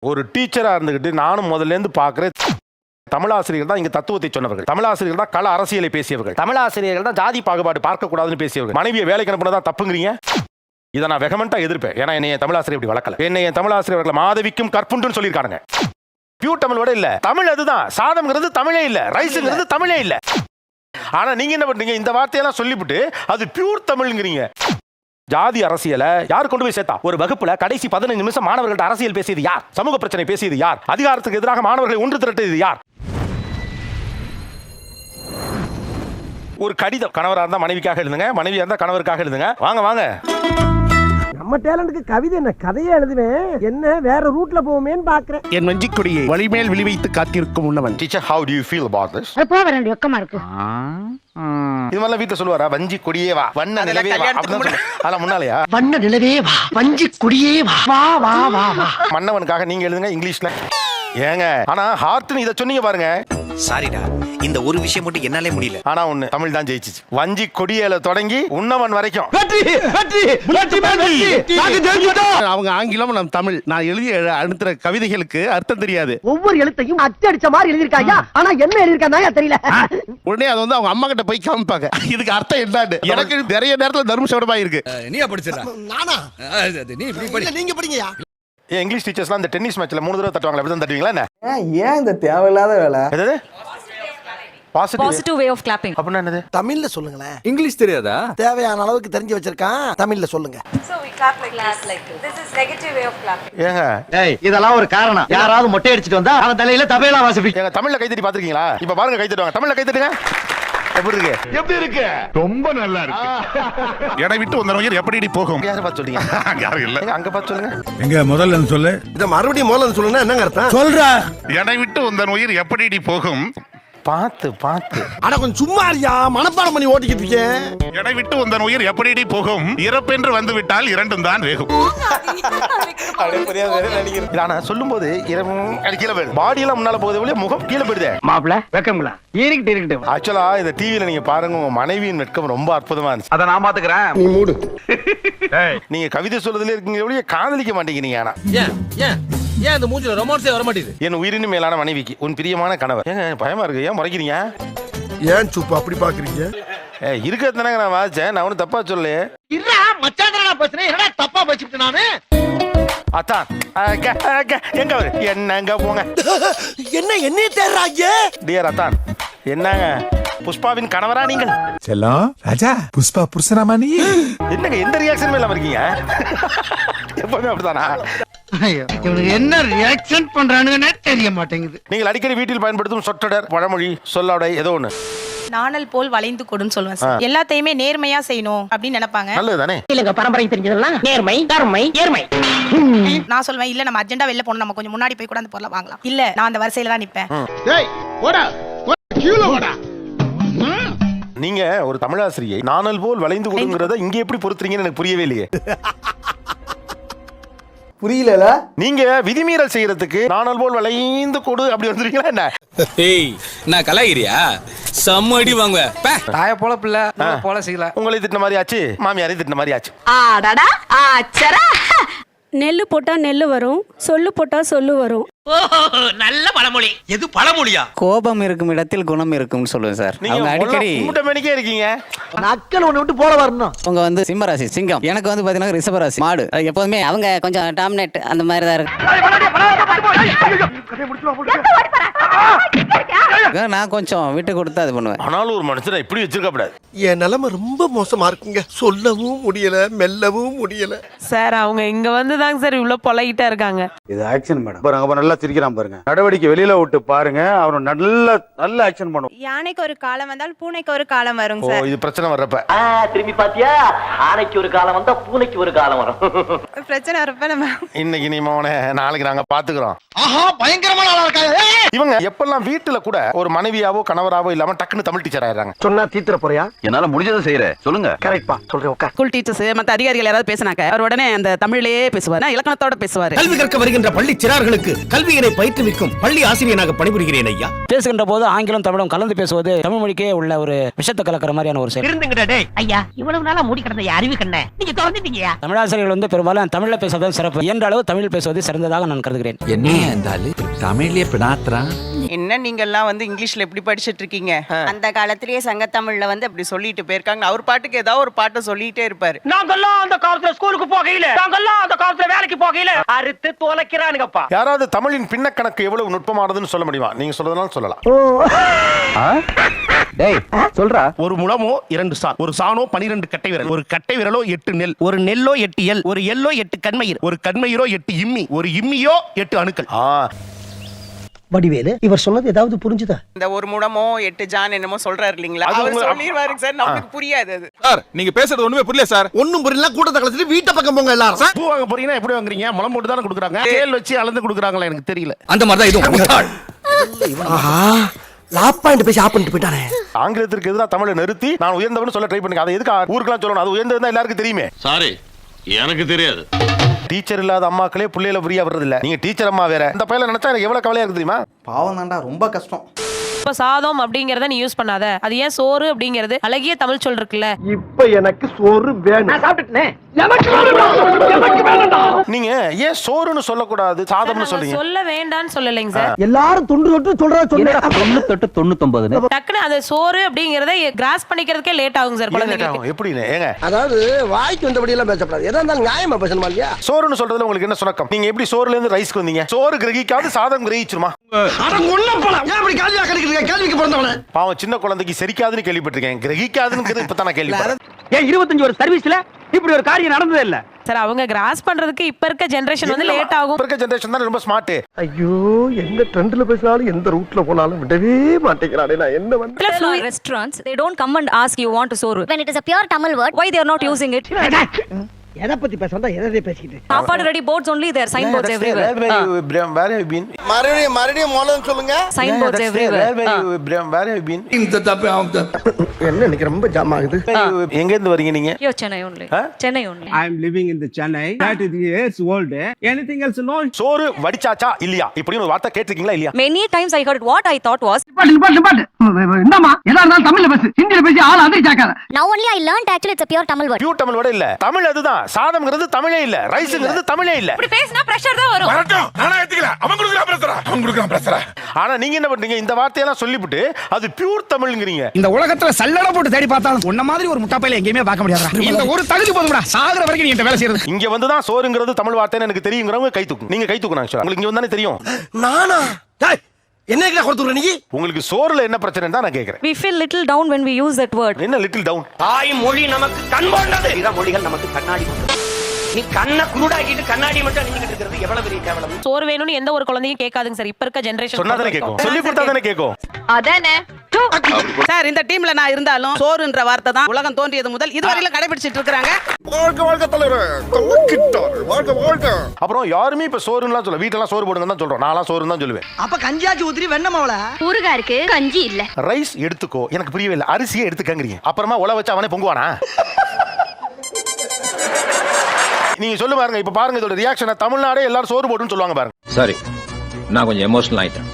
ஒரு டீச்சரா இருந்துகிட்டு நானும் முதல்ல இருந்து பாக்குறேன், தமிழாசிரியர்கள் தான் இங்க தத்துவத்தை சொன்னவர்கள், தமிழாசிரியர்கள் தான் கள அரசியலை பேசியவர்கள், தமிழாசிரியர்கள் தான் ஜாதி பாகுபாடு பார்க்க கூடாதுன்னு பேசியவர்கள். மனைவியை வேலைக்கு அனுப்புனதான் தப்புங்கிறீங்க. இதை நான் வெகமெண்டா எதிர்ப்பேன். ஏன்னா என்னை என் தமிழாசிரியர் இப்படி வளர்க்கல. என்னை என் தமிழாசிரியர்கள் மாதவிக்கும் கற்புண்டுன்னு சொல்லியிருக்காங்க. பியூர் தமிழ் விட இல்ல, தமிழ் அதுதான். சாதம்ங்கிறது தமிழே இல்ல, ரைஸ்ங்கிறது தமிழே இல்ல. ஆனா நீங்க என்ன பண்றீங்க, இந்த வார்த்தையெல்லாம் சொல்லிவிட்டு அது பியூர் தமிழ்ங்கிறீங்க. ஜாதி அரசியலை யார் கொண்டு போய் சேர்த்தா? ஒரு வகுப்புல கடைசி 15 நிமிஷம் மாணவர்கள்ட்ட அரசியல் பேசியது யார்? சமூக பிரச்சனை பேசியது யார்? அதிகாரத்துக்கு எதிராக மாணவர்களை ஒன்று திரட்டியது யார்? ஒரு கடிதம், கணவரா இருந்தா மனைவிக்காக எழுதுங்க, மனைவியா இருந்தா கணவருக்காக எழுதுங்க. வாங்க வாங்க. நம்ம டேலண்ட்க்கு கவிதை என்ன கதையே எழுதுவேன், என்ன வேற ரூட்ல போவோமேன்னு பாக்குறேன். என் வஞ்சிக் கொடியை வழிமேல் விழிவைத்து காத்திருக்கும் உன்னவன். Teacher, how do you feel about this? போக வேண்டிய வெக்கமா இருக்கு. இது மாதிரிலாம் வீட்டுல சொல்லுவாரா? வஞ்சி கொடியே வா, வண்ண நிலவே வா. அதான் முன்னாலயா? வண்ண நிலவே வா, வஞ்சி கொடியே வா, வா வா வா வா. மன்னவனுக்காக நீங்க எழுதுங்க இங்கிலீஷ்ல. ஏங்க, ஆனா ஹார்ட்னு இத சொன்னீங்க பாருங்க. சாரிடா, இந்த ஒரு விஷயம் மட்டும் என்னாலே முடியல. ஆனா ஒண்ணு, தமிழ் தான் ஜெயிச்சிச்சு. வஞ்சி கொடியேல தொடங்கி உன்னவன் வரைக்கும் அவங்க ஆங்கிலம், நம்ம தமிழ். நான் எழுதிய அனுப்புற கவிதைகளுக்கு அர்த்தம் தெரியாது. ஒவ்வொரு எழுத்தையும் அச்சடிச்ச மாதிரி எழுதிருக்காயா, ஆனா என்ன எழுதிருக்காங்க தெரியல. உடனே அதை வந்து அவங்க அம்மா கிட்ட போய் காமிப்பாங்க, இதுக்கு அர்த்தம் என்னன்னு. எனக்கு நிறைய நேரத்துல தர்மசபடமா இருக்கு. நீ படிச்சிடா. நானா? நீ இப்படி படி. நீங்க படிங்கயா. இங்கிலீஷ் டீச்சர்ஸ்லாம் இந்த டென்னிஸ் மேட்ச்ல 3 தடவை தட்டுவாங்களா? அப்படிதான் தட்டுவீங்களா என்ன? ஏன் இந்த தேவையில்லாத வேலை? எது? பாசிட்டிவ் வே ஆஃப் கிளாப்பிங் அப்படின்னா என்னது? தமிழ்ல சொல்லுங்களேன். இங்கிலீஷ் தெரியாதா? தேவையான அளவுக்கு தெரிஞ்சு வச்சிருக்கான், தமிழ்ல சொல்லுங்க. so we clap like this. This is negative way of clapping. ஏங்க, ஏய், இதெல்லாம் ஒரு காரணம். யாராவது மொட்டை அடிச்சிட்டு வந்தா அவன் தலையில தபேலா வாசிப்பி. ஏங்க, தமிழ்ல கை தட்டி பாத்துருக்கீங்களா? இப்ப பாருங்க, கை தட்டுவாங்க. தமிழ்ல கை தட்டுங்க. எப்படி இருக்கு? எப்படி இருக்கு? ரொம்ப நல்லா இருக்கு. எடை விட்டு வந்த உயிர் எப்படி போகும்? யாரை பார்த்து சொல்றீங்க? யாரும் இல்ல. அங்க பார்த்து சொல்லுங்க. எங்க முதல்ல சொல்லு. இத மறுபடியும் முதல்ல சொல்லுன்னா என்னங்க அர்த்தம்? சொல்றா. எடை விட்டு வந்த உயிர் எப்படி போகும்? பார்த்து பார்த்து. அட கொஞ்சம் சும்மா இருயா, மனப்பாடம் பண்ணி ஓட்டிக்கிட்டு இருக்கேன். எடை விட்டு வந்த உயிர் எப்படி போகும்? இறப்பென்று வந்து விட்டால் இரண்டும் தான் வேகும். ஆனா சொல்லும் போது கீழே போயிடுது. பாடி எல்லாம் முன்னால போகுது ஒழிய முகம் கீழே போயிடுது. மாப்ள வெக்கங்களா இருக்கட்டு. ஆக்சுவலா இந்த டிவில நீங்க பாருங்க, உங்க மனைவியின் வெட்கம் ரொம்ப அற்புதமா இருந்துச்சு. அத நான் பாத்துக்கிறேன், நீ மூடு. நீங்க கவிதை சொல்றதுல இருக்கீங்க ஒழிய காதலிக்க மாட்டேங்கிறீங்க. ஆனா ஏன் இந்த மூஞ்சில ரொமான்ஸே வர மாட்டேங்குது? என் உயிரினு மேலான மனைவிக்கு உன் பிரியமான கணவர். ஏங்க பயமா இருக்கு, ஏன் முறைக்கிறீங்க? ஏன் சுப்பு அப்படி பாக்குறீங்க? இருக்கிறதுனாங்க நான் வாச்சேன், நான் ஒன்னும் தப்பா சொல்லலையே. இல்ல மச்சான் பேசுறேன், என்னடா தப்பா பேசிட்டு நானு? அத்தான் எங்க அவரு? என்னங்க போங்க. என்னைய தேடுறாங்க? டியர் அத்தான், என்னங்க புஷ்பாவின் கணவரா நீங்கள்? செல்லம் ராஜா, புஷ்பா புருஷனாமா நீ? என்னங்க எந்த ரியாக்ஷனுமே இல்லாம இருக்கீங்க? எப்பவுமே அப்படிதானா? இவனுக்கு என்ன ரியாக்ஷன் பண்றானுங்கன்னே தெரிய மாட்டேங்குது. நீங்கள் அடிக்கடி வீட்டில் பயன்படுத்தும் சொற்றொடர், பழமொழி, சொல்லாடை ஏதோ ஒண்ணு. நாணல் போல் வளைந்து கொடுன்னு சொல்லுவேன் சார். எல்லாத்தையுமே நேர்மையா செய்யணும் அப்படின்னு நினைப்பாங்க. நல்லதுதானே? இல்லங்க பரம்பரை தெரிஞ்சதெல்லாம் நேர்மை, தர்மை, ஏர்மை. நான் சொல்வேன், இல்ல நம்ம அர்ஜென்ட்டா வெளில போகணும், நம்ம கொஞ்சம் முன்னாடி போய் கூட அந்த பொருளை வாங்கலாம். இல்ல நான் அந்த வரிசையில தான் நிப்பேன். நீங்க ஒரு தமிழாசிரியை நாணல் போல் வளைந்து கொடுங்கிறத இங்க எப்படி பொறுத்துறீங்கன்னு எனக்கு புரியவே இல்லையே. புரியல. நீங்க விதிமீறல் செய்யறதுக்கு நாணல் போல் வளைந்து கொடு அப்படி வந்துருக்கீங்களா என்ன? ஏய், நான் கலாகிரியா? செம்மடி வாங்குவ. தாய போல பிள்ளை போல செய்யல. உங்களை திட்டின மாதிரி ஆச்சு, மாமியாரை திட்டின மாதிரி ஆச்சு. ஆடாடா ஆச்சரா. நெல்லு போட்டா நெல்லு வரும், சொல்லு போட்டா சொல்லு வரும். நல்ல பழமொழி. எது பழமொழியா? கோபம் இருக்கும் இடத்தில் குணம் இருக்கும்னு சொல்லுவேன் சார். நீங்க அடிக்கடி கூட்டமேனிக்கே இருக்கீங்க. நக்கல் ஒண்ணு விட்டு போல வரணும். உங்க வந்து சிம்ம ராசி சிங்கம், எனக்கு வந்து பாத்தீங்கன்னா ரிஷப ராசி மாடு. எப்போதுமே அவங்க கொஞ்சம் டாமினேட் அந்த மாதிரி தான் இருக்கு. நான் கொஞ்சம் விட்டு கொடுத்து அது பண்ணுவேன். ஆனாலும் ஒரு மனுஷனை இப்படி வச்சிருக்க கூடாது. என் நிலைமை ரொம்ப மோசமா இருக்குங்க, சொல்லவும் முடியல, மெல்லவும் முடியல. சார் அவங்க இங்க வந்து தாங்க சார் இவ்வளவு பொலைட்டா இருக்காங்க. இது ஆக்ஷன் மேடம். பாருங்க, அப்ப நல்லா சிரிக்கிறான் பாருங்க. நடவடிக்கை வெளியில விட்டு பாருங்க, அவன் நல்ல ஆக்ஷன் பண்ணும். யானைக்கு ஒரு காலம் வந்தால் பூனைக்கு ஒரு காலம் வரும் சார். இது பிரச்சனை வர்றப்ப திரும்பி பாத்தியா, ஆனைக்கு ஒரு காலம் வந்தா பூனைக்கு ஒரு காலம் வரும். பிரச்சனை வரப்ப நம்ம இன்னைக்கு நீ மோனே, நாளைக்கு நாங்க பாத்துக்கிறோம். ஆஹா பயங்கரமான ஆளா இருக்காங்க. இவங்க எப்பெல்லாம் வீட்டுல கூட ஒரு மனைவியாவோ கணவராவோ இல்லாம டக்குன்னு தமிழ் டீச்சர் ஆயிடுறாங்க. சொன்னா தீத்துற போறியா? என்னால முடிஞ்சதை செய்யறேன், சொல்லுங்க. கரெக்ட்பா, சொல்றேன் உட்கார். ஸ்கூல் டீச்சர்ஸ் மத்த அதிகாரிகள் யாராவது பேசினாக்க அவர் உடனே அந்த தமிழ்லயே பேசுவார், இலக்கணத்தோட பேசுவார். கல்வி கற்க வருகின்ற பள்ளி சிறார்களுக்கு கல்வியினை பயிற்றுவிக்கும் பள்ளி ஆசிரியனாக பணிபுரிகிறேன் ஐயா. பேசுகின்ற போது ஆங்கிலம் தமிழும் கலந்து பேசுவது தமிழ் மொழிக்கே உள்ள ஒரு விஷத்தை கலக்கிற மாதிரியான ஒரு செயல். இருந்துங்கடா டேய். ஐயா இவ்வளவு நாளா மூடி கிடந்த அறிவு கண்ணே நீங்க திறந்துட்டீங்க. தமிழாசிரியர்கள் வந்து பெரும்பாலும் தமிழ்ல பேசுவதும் சிறப்பு. இயன்ற அளவு தமிழ் பேசுவது சிறந்ததாக நான் கருதுகிறேன். என்ன இருந்தாலும் தமிழ்லயே பினாத்ரா. என்ன நீங்க எல்லாம் வந்து இங்கிலீஷ்ல எப்படி படிச்சிட்டு இருக்கீங்க? அந்த காலத்திலேயே சங்க தமிழ்ல வந்து அப்படி சொல்லிட்டு போயிருக்காங்க. அவர் பாட்டுக்கு ஏதாவது ஒரு பாட்டை சொல்லிட்டே இருப்பாரு. நாங்கெல்லாம் அந்த காலத்துல ஸ்கூலுக்கு போகையில, நாங்கெல்லாம் அந்த காலத்துல வேலைக்கு போகையில அறுத்து தொலைக்கிறானுங்கப்பா. யாராவது தமிழின் பின்னக்கணக்கு எவ்வளவு நுட்பமானதுன்னு சொல்ல முடியுமா? நீங்க சொல்றதுனால சொல்லலாம். டேய் சொல்றா. ஒரு முழமோ 2 சான், ஒரு சானோ 12 கட்டை விரல், ஒரு கட்டை விரலோ 8 நெல், ஒரு நெல்லோ 8 எல், ஒரு எல்லோ 8 கண்மயிர், ஒரு கண்மயிரோ 8 இம்மி, ஒரு இம்மியோ 8 அணுக்கள். வடிவேலு இவர் சொன்னது ஏதாவது புரிஞ்சுதா? இந்த ஒரு முடமோ 8 ஜான் என்னமோ சொல்றாரு இல்லீங்களா? அது அவர் உங்க- சொல்லிடுவாருங்க சார், நமக்கு புரியாது அது. சார் நீங்க பேசுறது ஒண்ணுமே புரியல சார். ஒண்ணும் புரியல, கூட்டத்தை கலச்சிட்டு வீட்டை பக்கம் போங்க எல்லாரும். பூ வாங்க போறீங்கன்னா எப்படி வாங்குறீங்க? முளம் போட்டு தானே கொடுக்குறாங்க. சேல் வச்சு அளந்து கொடுக்குறாங்களா எனக்கு தெரியல. அந்த மாதிரி தான் இதுவும். லாப் பாயிண்ட் பேசி ஆப் பண்ணிட்டு போயிட்டானே. ஆங்கிலத்திற்கு எதிராக தமிழை நிறுத்தி நான் உயர்ந்தவன்னு சொல்ல ட்ரை பண்ணுங்க. அதை எதுக்கு ஊருக்கெல்லாம் சொல்லணும்? அது உயர்ந்ததுன்னா எல்லாருக்கும் தெரியுமே. சாரி, எனக்கு தெரியாது. டீச்சர் இல்லாத அம்மாக்களே பிள்ளையில ஃப்ரீயா வர்றது இல்ல. நீங்க டீச்சர் அம்மா வேற. இந்த பையல நினைச்சா எனக்கு எவ்வளவு கவலையா இருக்கு தெரியுமா? பாவம் தான்டா, ரொம்ப கஷ்டம். இப்ப சாதம் அப்படிங்கறத நீ யூஸ் பண்ணாத. அது ஏன் சோறு அப்படிங்கிறது அழகிய தமிழ் சொல் இருக்குல்ல. இப்ப எனக்கு சோறு வேணும். நான் சாப்பிட்டுட்டேன். எனக்கு வேணும்டா. நீங்க ஏன் சோறுன்னு சொல்லக்கூடாது, சாதம்னு சொல்றீங்க? சொல்ல வேண்டாம்னு சொல்லலைங்க சார். எல்லாரும் தொண்டு தொட்டு சொல்றதா சொன்னேன். 98 டக்குன்னு அது சோறு அப்படிங்கறத கிராஸ் பண்ணிக்கிறதுக்கே லேட் ஆகும் சார் குழந்தைங்களுக்கு. எப்படின்னு ஏங்க? அதாவது வாய்க்கு வந்தபடி எல்லாம் பேசக்கூடாது. எதா இருந்தாலும் நியாயமா பேசணுமா இல்லையா? சோறுன்னு சொல்றதுல உங்களுக்கு என்ன சுணக்கம்? நீங்க எப்படி சோறுல இருந்து ரைஸ்க்கு வந்தீங்க? சோறு கிரகிக்காது சாதம் கிரகிச்சிருமா? கேள்விக்கு பிறந்தவன பாவம், சின்ன குழந்தைக்கு செரிக்காதுன்னு கேள்விப்பட்டிருக்கேன். கிரகிக்காதுன்னு இப்பதான் நான் கேள்விப்பட்டேன். ஏன் 25 ஒரு சர்வீஸ்ல இப்படி ஒரு காரியம் நடந்ததே இல்ல சார் அவங்க கிராஸ் பண்றதுக்கு இப்ப இருக்க ஜெனரேஷன் வந்து லேட் ஆகும். இப்ப இருக்க ஜெனரேஷன் தான் ரொம்ப ஸ்மார்ட். ஐயோ, எந்த ட்ரெண்ட்ல பேசினாலும் எந்த ரூட்ல போனாலும் விடவே மாட்டேங்கிறானே. நான் என்ன வந்து restaurants they don't come and ask you want to soru When it is a pure Tamil word, why they are not using it. எதை பத்தி பேசுறதா எதை பேசிக்கிட்டு சாப்பாடு ready boards only there, signboards everywhere. Where have you been? மறுபடியும் மூலம் சொல்லுங்க. Signboards everywhere. Where have you been? என்ன எனக்கு ரொம்ப ஜாம் ஆகுது. எங்க இருந்து வரீங்க நீங்க? Here Chennai only. Chennai only. I am living in the Chennai. That is years old. Anything else no? சோறு வடிச்சாச்சா இல்லையா இப்படின்னு ஒரு வார்த்தை கேட்டிருக்கீங்களா இல்லையா? Many times I heard what I thought was என்னம்மா எதா இருந்தாலும் தமிழ்ல பேசு, ஹிந்தில பேசி ஆள் அதிரி ஜாக்காத. now only I learned actually it's a pure Tamil word. Pure Tamil வட இல்ல, தமிழ் அதுதான். சாதம்ங்கிறது தமிழே இல்ல, ரைஸ்ங்கிறது தமிழே இல்ல. இப்படி பேசினா பிரஷர் தான் வரும். நானா ஏத்துக்கல. அவன் குடுக்குறான் பிரஷரா. ஆனா நீங்க என்ன பண்றீங்க? இந்த வார்த்தையெல்லாம் சொல்லிவிட்டு அது பியூர் தமிழ்ங்கறீங்க. இந்த உலகத்துல சல்லடை போட்டு தேடி பார்த்தாலும் உன்ன மாதிரி ஒரு முட்டாப்பையில எங்கேயுமே பார்க்க முடியாதுடா. இந்த ஒரு தகுதி போதும்டா, சாகுற வரைக்கும் நீ இந்த வேலை செய்யறது. இங்க வந்து தான் சோறுங்கிறது தமிழ் வார்த்தைன்னு எனக்கு தெரியுங்கிறவங்க கை தூக்கு. நீங்க கை தூக்குங்க. உங்களுக்கு இங்க வந்தானே தெரியும். நானா என்ன கொடுத்துற நீ? உங்களுக்கு சோறுல என்ன பிரச்சனைன்னு தான் நான் கேக்குறேன். We feel little down when we use that word. என்ன லிட்டில் டவுன்? தாய் மொழி நமக்கு கண் போன்றது. இத மொழிகள் நமக்கு கண்ணாடி. நீ கண்ணை குருடாக்கிட்டு கண்ணாடி மட்டும் நின்னுக்கிட்டு இருக்கிறது எவ்வளவு பெரிய கேவலம். சோறு வேணும்னு எந்த ஒரு குழந்தையும் கேட்காதுங்க சார். இப்ப இருக்க ஜெனரேஷன் சொன்னாதானே கேக்கும், சொல்லி கொடுத்தா தானே கேக்கும். அதானே சார் இந்த டீம்ல நான் இருந்தாலும் சோறுன்ற வார்த்தை தான் உலகம் தோன்றியது முதல் இதுவரையில கடைபிடிச்சிட்டு இருக்காங்க. அப்புறம் யாருமே இப்ப சோறுலாம் சொல்ல, வீட்டுல சோறு போடுங்கன்னு தான் சொல்றோம். நான்லாம் சோறுன்னு தான் சொல்லுவேன். அப்ப கஞ்சியாச்சு ஊத்திரி வெண்ணமாவள ஊறுகாய் இருக்கு, கஞ்சி இல்ல. ரைஸ் எடுத்துக்கோ, எனக்கு புரியவே இல்லை. அரிசியை எடுத்துக்கங்கறீங்க, அப்புறமா உல வச்சு அவனே பொங்குவானா? நீங்க சொல்லு பாருங்க. இப்ப பாருங்க இதோட ரியாக்ஷன். தமிழ்நாடே எல்லாரும் சோறு போட்டுன்னு சொல்லுவாங்க பாருங்க. சாரி, நான் கொஞ்சம் எமோஷனல் ஆயிட்டேன்.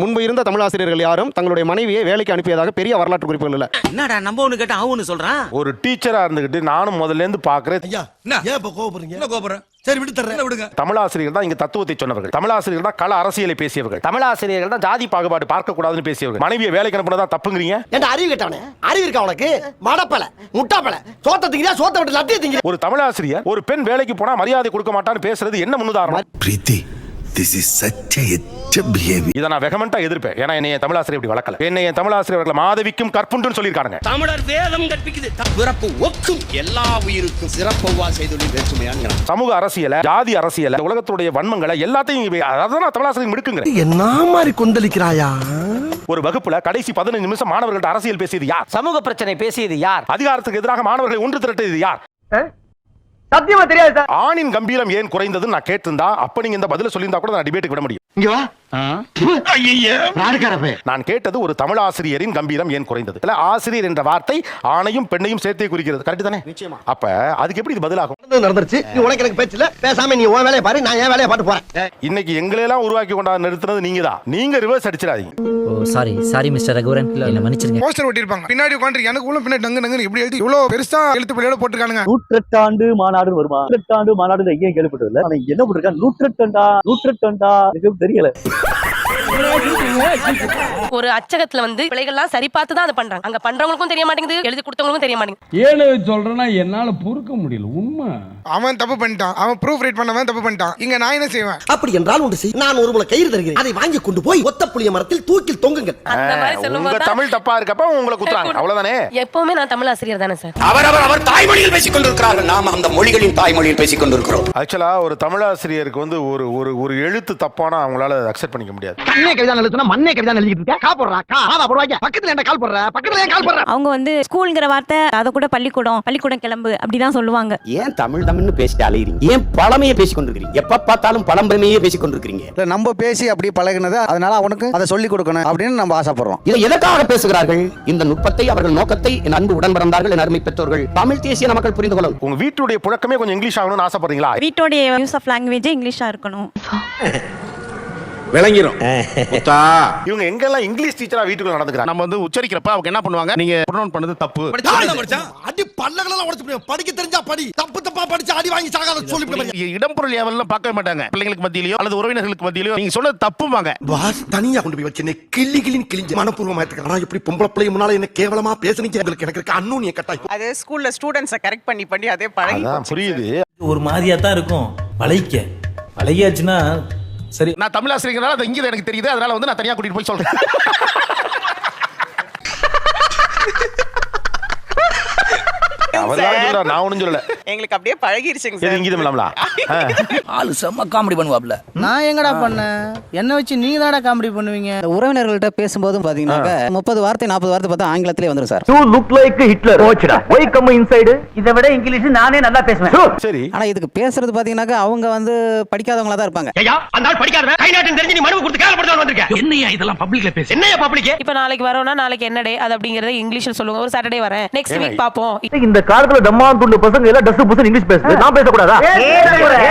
முன்பு இருந்த தமிழ் ஆசிரியர்கள் யாரும் தங்களுடைய மனைவியை வேலைக்கு அனுப்பியதாக பெரிய வரலாற்று குறிப்புகள் இல்ல. என்னடா நம்ம ஒண்ணு கேட்டா அவனு சொல்றான். ஒரு டீச்சரா இருந்துகிட்டு நானும் முதல்ல இருந்து பாக்குறேன். ஏன் இப்ப கோபப்படுறீங்க? என்ன கோபப்படுறேன்? சரி விட்டு தரேன், விடுங்க. தமிழாசிரியர்கள் தான் இங்க தத்துவத்தை சொன்னவர்கள். தமிழாசிரியர்கள் தான் கள அரசியலை பேசியவர்கள். தமிழாசிரியர்கள் தான் ஜாதி பாகுபாடு பார்க்க கூடாதுன்னு பேசியவர்கள். மனைவியை வேலைக்கு அனுப்புனதா தப்புங்கறீங்க. ஏன்டா அறிவு கேட்டவனே? அறிவு இருக்கா உனக்கு? மடப்பல, முட்டாப்பல, சோத்த திங்கறியா, சோத்த விட்டு லட்டி திங்கறியா? ஒரு தமிழாசிரியர் ஒரு பெண் வேலைக்கு போனா மரியாதை கொடுக்க மாட்டான்னு பேசுறது என்ன முன்னுதாரணம்? பிரீத்தி, this is such a behavior. இத நான் வெகமெண்டா எதிர்ப்பேன். ஏன்னா என்னைய தமிழாசிரியர் இப்படி வளர்க்கல. என்னைய தமிழாசிரியர்கள் மாதவிக்கும் கற்புண்டுன்னு சொல்லியிருக்காங்க. தமிழர் வேதம் கற்பிக்குது. பிறப்பு ஒக்கும் எல்லா உயிருக்கும் சிறப்பவா செய்துள்ள வேற்றுமையான சமூக அரசியல, ஜாதி அரசியல, உலகத்துடைய வன்மங்களை எல்லாத்தையும் அதான் நான் தமிழாசிரியர் மிடுக்குங்கிறேன். என்ன மாதிரி கொந்தளிக்கிறாயா? ஒரு வகுப்புல கடைசி 15 நிமிஷம் மாணவர்கள்ட்ட அரசியல் பேசியது யார்? சமூக பிரச்சனை பேசியது யார்? அதிகாரத்துக்கு எதிராக மாணவர்களை ஒன்று திரட்டியது யார்? சத்தியமா தெரியாது சார். ஆணின் கம்பீரம் ஏன் குறைந்தது நான் கேட்டிருந்தா அப்ப நீங்க இந்த பதில சொல்லியிருந்தா கூட நான் டிபேட்டுக்கு விட முடியும். நான் கேட்டது ஒரு தமிழ் ஆசிரியரின் கம்பீரம் ஏன் குறைந்தது. இல்ல ஆசிரியர் என்ற வார்த்தை ஆணையும் பெண்ணையும் சேர்த்தே குறிக்கிறது. கரெக்ட் தானே? அப்ப அதுக்கு எப்படி இது பதிலாகும்? நடந்துருச்சு. நீ உனக்கு எனக்கு பேச்சல பேசாம நீ உன் வேலையை பாரு, நான் என் வேலையை பாட்டு போறேன். இன்னைக்கு எங்களை எல்லாம் உருவாக்கி கொண்டா நிறுத்துறது நீங்க தான். நீங்க ரிவர்ஸ் அடிச்சிடாதீங்க. சாரி மிஸ்டர் ரகுவரன், என்ன மன்னிச்சிருங்க. போஸ்டர் ஒட்டிருப்பாங்க பின்னாடி உட்காந்து எனக்கு உள்ள பின்னாடி நங்கு நங்கு எப்படி எழுதி இவ்வளவு பெருசா எழுத்து பிள்ளையோட போட்டுருக்கானுங்க. நூற்றெட்டாண்டு மாநாடு வருமா? நூற்றெட்டாண்டு மாநாடு எங்கேயும் கேள்விப்பட்டதில்ல. ஆனா என்ன போட்டிருக்கா? நூற்றெட்டாண்டா எனக்கு தெரியல. ஒரு அச்சகத்துல வந்து பிள்ளைகள்லாம் சரி பார்த்து தான் அதை பண்றாங்க. அங்க பண்றவங்களுக்கும் தெரிய மாட்டேங்குது, எழுதி கொடுத்தவங்களுக்கும் தெரிய மாட்டேங்குது. ஏழு சொல்றேன்னா என்னால பொறுக்க முடியல. உண்மை அவன் தப்பு பண்ணிட்டான், அவன் ப்ரூஃப் ரீட் பண்ணவன் தப்பு பண்ணிட்டான். இங்க நான் என்ன செய்வேன்? அப்படி என்றால் ஒன்று செய். நான் ஒரு முளை கயிறு தருகிறேன், அதை வாங்கி கொண்டு போய் ஒத்த புளிய மரத்தில் தூக்கில் தொங்குங்கள். அந்த மாதிரி உங்க சொல்லும்போது தமிழ் தப்பா இருக்கப்ப உங்களை குத்துறாங்க. அவ்வளவுதானே? எப்பவுமே நான் தமிழ் ஆசிரியர் தானே சார். அவர் தாய்மொழியில் பேசிக் கொண்டிருக்கிறார்கள், நாம் அந்த மொழிகளின் தாய்மொழியில் பேசிக் கொண்டிருக்கிறோம். ஆக்சுவலா ஒரு தமிழ் ஆசிரியருக்கு வந்து ஒரு எழுத்து தப்பானா அவங்களால அக்செப்ட் பண்ணிக்க முடியாது. கண்ணே கவிதா எழுதுனா மண்ணே கவிதா எழுதிட்டு இருக்க. கா போடுறா, காவா போடுவாங்க. பக்கத்துல என்ன கால் போடுற? பக்கத்துல ஏன் கால் போடுற? அவங்க வந்து ஸ்கூல்ங்கிற வார்த்தை அதை கூட பள்ளிக்கூடம் கிளம்பு அப்படிதான் சொல்லுவாங்க. ஏன் தமிழ்னு பேசிட்டு அலையறீங்க? ஏன் பழமையை பேசிக் கொண்டிருக்கீங்க? எப்ப பார்த்தாலும் பழம்பெருமையே பேசிக் கொண்டிருக்கீங்க. நம்ம பேசி அப்படி பழகினது, அதனால அவனுக்கு அதை சொல்லி கொடுக்கணும் அப்படின்னு நம்ம ஆசைப்படுறோம். இதை எதற்காக பேசுகிறார்கள்? இந்த நுட்பத்தை, அவர்கள் நோக்கத்தை என் அன்பு உடன் பிறந்தார்கள், என் அருமை பெற்றோர்கள், தமிழ் தேசிய மக்கள் புரிந்து கொள்ளும். உங்க வீட்டுடைய புழக்கமே கொஞ்சம் இங்கிலீஷ் ஆகணும்னு ஆசைப்படுறீங்களா? வீட்டோடைய யூஸ் ஆஃப் லாங்குவேஜ் இங்கிலீஷா இருக்கணும். விளங்கிரும். இவங்க எங்கெல்லாம் இங்கிலீஷ் டீச்சரா வீட்டுக்குள்ள நடந்துக்கிறாங்க. நம்ம வந்து உச்சரிக்கிறப்ப அவங்க என்ன பண்ணுவாங்க, நீங்க ப்ரொனவுன்ஸ் பண்ணது தப்பு. அடி பல்லகளெல்லாம் உடைச்சு படிக்க தெரிஞ்சா படி, தப்பு தப்பா படிச்சு அடி வாங்கி சாகாத சொல்லி இடம்பொருள் ஏவல்லாம் பார்க்க மாட்டாங்க. பிள்ளைங்களுக்கு மத்தியிலயோ அல்லது உறவினர்களுக்கு மத்தியிலயோ நீங்க சொன்னது தப்புவாங்க. பாஸ் தனியா கொண்டு போய் வச்சு கிள்ளி மனப்பூர்வமா எடுத்துக்கிறா. எப்படி பொம்பளை பிள்ளை முன்னால என்ன கேவலமா பேசுனீங்க? உங்களுக்கு எனக்கு அண்ணூனிய கட்டாய். அதே ஸ்கூல்ல ஸ்டூடெண்ட்ஸை கரெக்ட் பண்ணி அதே பழகி அதான் புரியுது. ஒரு மாதிரியா தான் இருக்கும். பழகியாச்சுன்னா சரி. நான் தமிழ் ஆசிரியர்களால அது இங்க எனக்கு தெரியுது, அதனால வந்து நான் தனியா கூட்டிட்டு போய் சொல்றேன். நான் ஒண்ணும் சொல்லல. எங்களுக்கு அப்படியே பழகிருச்சுங்க இது சார். இங்கிதம் இல்லாமலா? ஆளு செம்ம காமெடி பண்ணுவாப்ல. நான் எங்கடா பண்ணேன்? என்ன வச்சு நீங்க தானே காமெடி பண்ணுவீங்க? உறவினர்கள்ட்ட பேசும்போது பாத்தீங்கன்னா 30 வார்த்தை 40 வார்த்தை பார்த்தா ஆங்கிலத்திலே வந்துரும் sir. You look like Hitler. போச்சுடா. Why come inside? இதை விட இங்கிலீஷ் நானே நல்லா பேசுவேன். சரி. ஆனா இதுக்கு பேசுறது பாத்தீங்கன்னா அவங்க வந்து படிக்காதவங்களா தான் இருப்பாங்க. ஐயா அந்த ஆள் படிக்காதவன் கை நாட்டுன்னு தெரிஞ்சு நீ மனு கொடுத்து கேவலப்படுத்தவன் வந்திருக்க. என்னையா இதெல்லாம் பப்ளிக்ல பேசு? என்னையா பப்ளிக்? இப்ப நாளைக்கு வரோம்னா நாளைக்கு என்ன டே அது அப்படிங்கறத இங்கிலீஷ்ல சொல்லுங்க. ஒரு சாட்டர்டே வரேன், நெக்ஸ்ட் வீக் பாப்போம். இந்த காலத்துல தம்மாந்துள்ள பசங்க எல்லாம் டஸ் புஸ் இங்கிலீஷ் பேசுது. நான் பேச கூடாதா?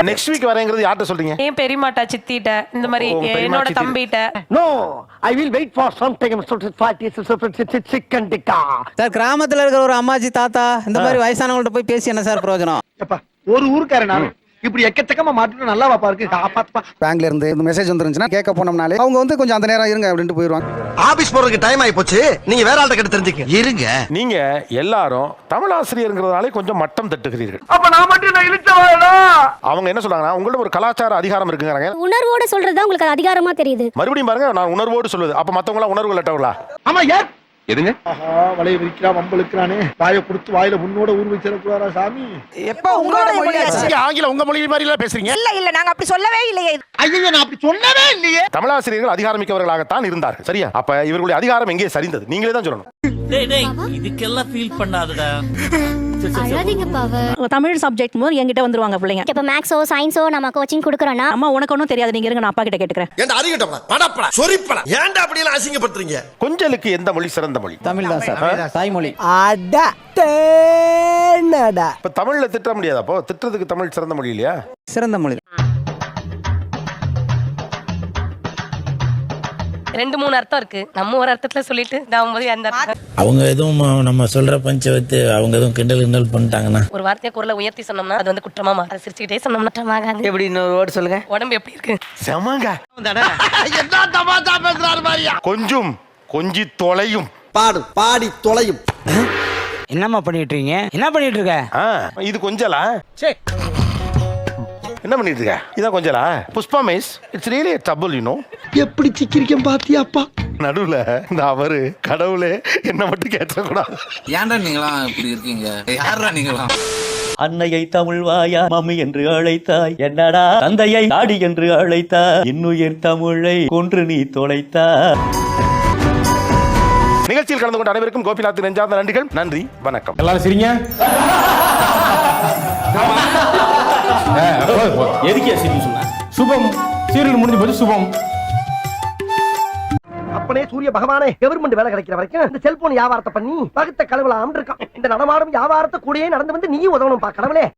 நெக்ஸ்ட் வீக் வரேங்கிறது யார்ட்ட சொல்றீங்க? ஏன் பெரியமாட்டா சித்திட்ட இந்த மாதிரி என்னோட தம்பிட்ட. No, I will wait for some time. Chicken tikka. Sir கிராமத்துல இருக்கிற ஒரு அம்மாஜி தாத்தா இந்த மாதிரி வயசானவங்கள்ட்ட போய் பேசி என்ன சார் பிரயோஜனம்? ஒரு ஊருக்காரன் நான் இப்படி எக்கச்சக்கமா மாட்டிட்டு நல்லா வாப்பா இருக்கு. பேங்க்ல இருந்து இந்த மெசேஜ் வந்துருந்துச்சுன்னா கேட்க போனோம்னாலே அவங்க வந்து கொஞ்சம் அந்த நேரம் இருங்க அப்படின்ட்டு போயிருவாங்க. ஆபீஸ் போறதுக்கு டைம் ஆயி போச்சு, நீங்க வேற ஆள்கிட்ட கிட்ட தெரிஞ்சுக்க இருங்க. நீங்க எல்லாரும் தமிழ் ஆசிரியர்ங்கிறதாலே கொஞ்சம் மட்டம் தட்டுகிறீர்கள். அப்ப நான் மட்டும் நான் இழுச்சவாளா? அவங்க என்ன சொல்றாங்கன்னா உங்கள்ட்ட ஒரு கலாச்சார அதிகாரம் இருக்குங்கறாங்க. உணர்வோட சொல்றதா உங்களுக்கு அதிகாரமா தெரியுது. மறுபடியும் பாருங்க, நான் உணர்வோடு சொல்லுது. அப்ப மத்தவங்க எல்லாம் உணர்வு இல்லட்டவங்களா? ஆமா யார் எதுங்க? ஆஹா வலைய விரிக்கிறா வம்பளுக்குறானே. வாயை கொடுத்து வாயில முன்னோட ஊர் வச்சிருக்காரா சாமி. எப்ப உங்களோட மொழி நீங்க ஆங்கிலம் உங்க மொழி மாதிரி எல்லாம் பேசுறீங்க. இல்ல நாங்க அப்படி சொல்லவே இல்லையே. ஐயோ நான் அப்படி சொல்லவே இல்லையே. தமிழ் ஆசிரியர்கள் அதிகாரமிக்கவர்களாகத்தான் இருந்தார்கள். சரியா? அப்ப இவர்களுடைய அதிகாரம் எங்கே சரிந்தது? நீங்களே தான் சொல்லணும். இதுக்கெல்லாம் ஃபீல் பண்ணாதடா. அழாதீங்க பாவ. தமிழ் சப்ஜெக்ட் போது என்கிட்ட வந்துருவாங்க பிள்ளைங்க. இப்ப மேக்ஸோ சயின்ஸோ நம்ம கோச்சிங் கொடுக்கறோம்னா அம்மா உனக்கு ஒன்றும் தெரியாது, நீங்க இருங்க நான் அப்பா கிட்ட கேட்டுக்கிறேன். ஏன்டா அறிகட்டப்படா படப்படா சொரிப்படா ஏன்டா அப்படி எல்லாம் அசிங்கப்படுத்துறீங்க? கொஞ்சலுக்கு எந்த மொழி சிறந்த மொழி? தமிழ் தான் சார், தாய்மொழி. அட தேனடா. இப்ப தமிழ்ல திட்ட முடியாது. அப்போ திட்டத்துக்கு தமிழ் சிறந்த மொழி இல்லையா? சிறந்த மொழி. 2-3 அர்த்தம் இருக்கு. நம்ம ஒரு அர்த்தத்துல சொல்லிட்டு நான் போது அந்த அவங்க எதுவும் நம்ம சொல்ற பஞ்ச வைத்து அவங்க எதுவும் கிண்டல் பண்ணிட்டாங்கன்னா ஒரு வார்த்தையை குரலை உயர்த்தி சொன்னோம்னா அது வந்து குற்றமா மாறும். சிரிச்சுக்கிட்டே சொன்னோம்னா எப்படி இன்னொரு வேர்டு சொல்லுங்க. உடம்பு எப்படி இருக்கு? செமங்க. என்ன தமாஷா பேசுறாரு பாரியா? கொஞ்சம் கொஞ்சி தொலையும் பாடி தொலையும். என்னம்மா பண்ணிட்டு இருக்கீங்க? என்ன பண்ணிட்டு இருக்க? இது கொஞ்சலா? என்ன பண்ணிட்டு இருக்க? இதான் கொஞ்சலா? Pushpa miss, it's really trouble you know. எப்படி சிக்கிரிக்கம் பாத்தியாப்பா? நடுவுல இந்த அவரு கடவுளே என்ன மட்டும் கேட்டக்கூடாது. ஏன்டா நீங்களாம் இப்படி இருக்கீங்க? யாரா நீங்களாம்? அன்னையை தமிழ் வாயா மம்மி என்று அழைத்தாய், என்னடா தந்தையை தாடி என்று அழைத்தாய், இன்னுயிர் தமிழை கொன்று நீ தொலைத்தாய். நிகழ்ச்சியில் கலந்து கொண்ட அனைவருக்கும் கோபிநாத் நெஞ்சார்ந்த நன்றிகள். நன்றி, வணக்கம். எல்லாரும் சரிங்க. எதுக்கே சிரிப்பு சொன்ன? சுபம் சீரியல் முடிஞ்சு போச்சு சுபம். அப்பனே சூரிய பகவானே, கவர்மெண்ட் வேலை கிடைக்கிற வரைக்கும் இந்த செல்போன் வியாபாரத்தை பண்ணி பகுத்த கடவுள இருக்கான். இந்த நடமாடும் வியாபாரத்தை கூடயே நடந்து வந்து நீ உதவணும் கடவுளே.